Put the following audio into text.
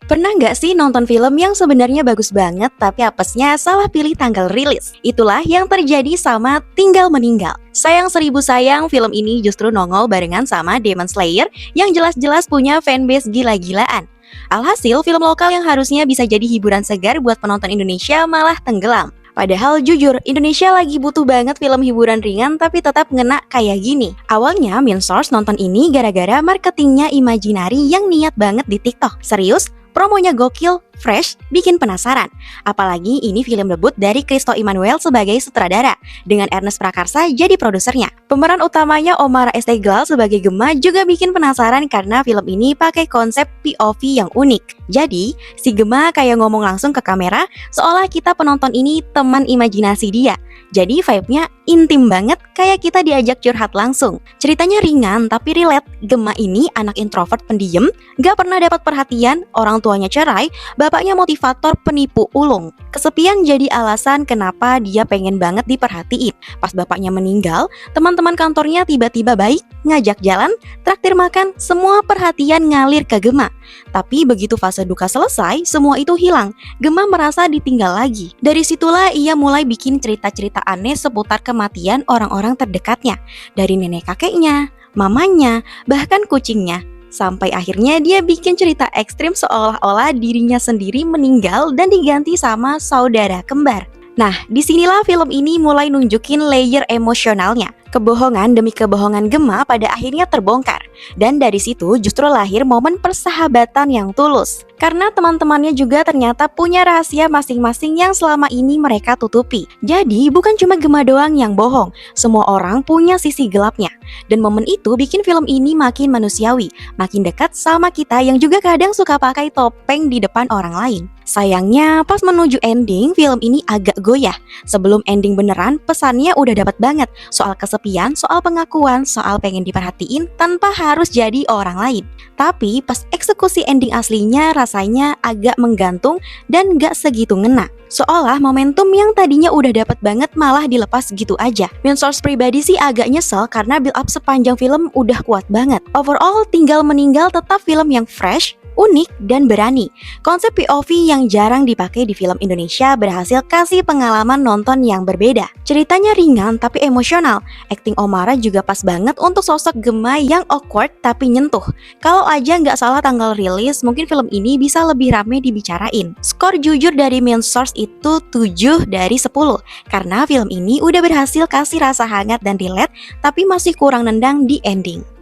Pernah nggak sih nonton film yang sebenarnya bagus banget tapi apesnya salah pilih tanggal rilis? Itulah yang terjadi sama Tinggal Meninggal. Sayang seribu sayang, film ini justru nongol barengan sama Demon Slayer yang jelas-jelas punya fanbase gila-gilaan. Alhasil, film lokal yang harusnya bisa jadi hiburan segar buat penonton Indonesia malah tenggelam. Padahal jujur, Indonesia lagi butuh banget film hiburan ringan tapi tetap ngena kayak gini. Awalnya, Main Source nonton ini gara-gara marketingnya Imaginary yang niat banget di TikTok. Serius? Promonya gokil, fresh, bikin penasaran. Apalagi ini film debut dari Christo Immanuel sebagai sutradara, dengan Ernest Prakarsa jadi produsernya. Pemeran utamanya Omar Estegal sebagai Gema juga bikin penasaran karena film ini pakai konsep POV yang unik. Jadi, si Gema kayak ngomong langsung ke kamera, seolah kita penonton ini teman imajinasi dia. Jadi vibe-nya intim banget, kayak kita diajak curhat langsung. Ceritanya ringan tapi relate. Gema ini anak introvert pendiam, gak pernah dapat perhatian, orang tuanya cerai, bapaknya motivator penipu ulung. Kesepian jadi alasan kenapa dia pengen banget diperhatiin. Pas bapaknya meninggal, teman-teman kantornya tiba-tiba baik, ngajak jalan, traktir makan, semua perhatian ngalir ke Gema. Tapi begitu fase duka selesai, semua itu hilang. Gema merasa ditinggal lagi. Dari situlah ia mulai bikin cerita-cerita aneh seputar kematian orang-orang terdekatnya. Dari nenek kakeknya, mamanya, bahkan kucingnya. Sampai akhirnya dia bikin cerita ekstrim seolah-olah dirinya sendiri meninggal dan diganti sama saudara kembar. Nah, disinilah film ini mulai nunjukin layer emosionalnya. Kebohongan demi kebohongan Gema pada akhirnya terbongkar. Dan dari situ justru lahir momen persahabatan yang tulus. Karena teman-temannya juga ternyata punya rahasia masing-masing yang selama ini mereka tutupi. Jadi bukan cuma Gema doang yang bohong, semua orang punya sisi gelapnya. Dan momen itu bikin film ini makin manusiawi, makin dekat sama kita yang juga kadang suka pakai topeng di depan orang lain. Sayangnya pas menuju ending, film ini agak goyah. Sebelum ending beneran, pesannya udah dapat banget soal kesepian, soal pengakuan, soal pengen diperhatiin tanpa harus jadi orang lain. Tapi pas eksekusi ending aslinya rasanya agak menggantung dan gak segitu ngena. Seolah momentum yang tadinya udah dapat banget malah dilepas gitu aja. Main Source pribadi sih agak nyesel karena build up sepanjang film udah kuat banget. Overall, Tinggal Meninggal tetap film yang fresh, unik, dan berani. Konsep POV yang jarang dipakai di film Indonesia berhasil kasih pengalaman nonton yang berbeda. Ceritanya ringan tapi emosional. Akting Omara juga pas banget untuk sosok Gema yang awkward tapi nyentuh. Kalau aja nggak salah tanggal rilis, mungkin film ini bisa lebih rame dibicarain. Skor jujur dari Main Source itu 7 dari 10. Karena film ini udah berhasil kasih rasa hangat dan relate, tapi masih kurang nendang di ending.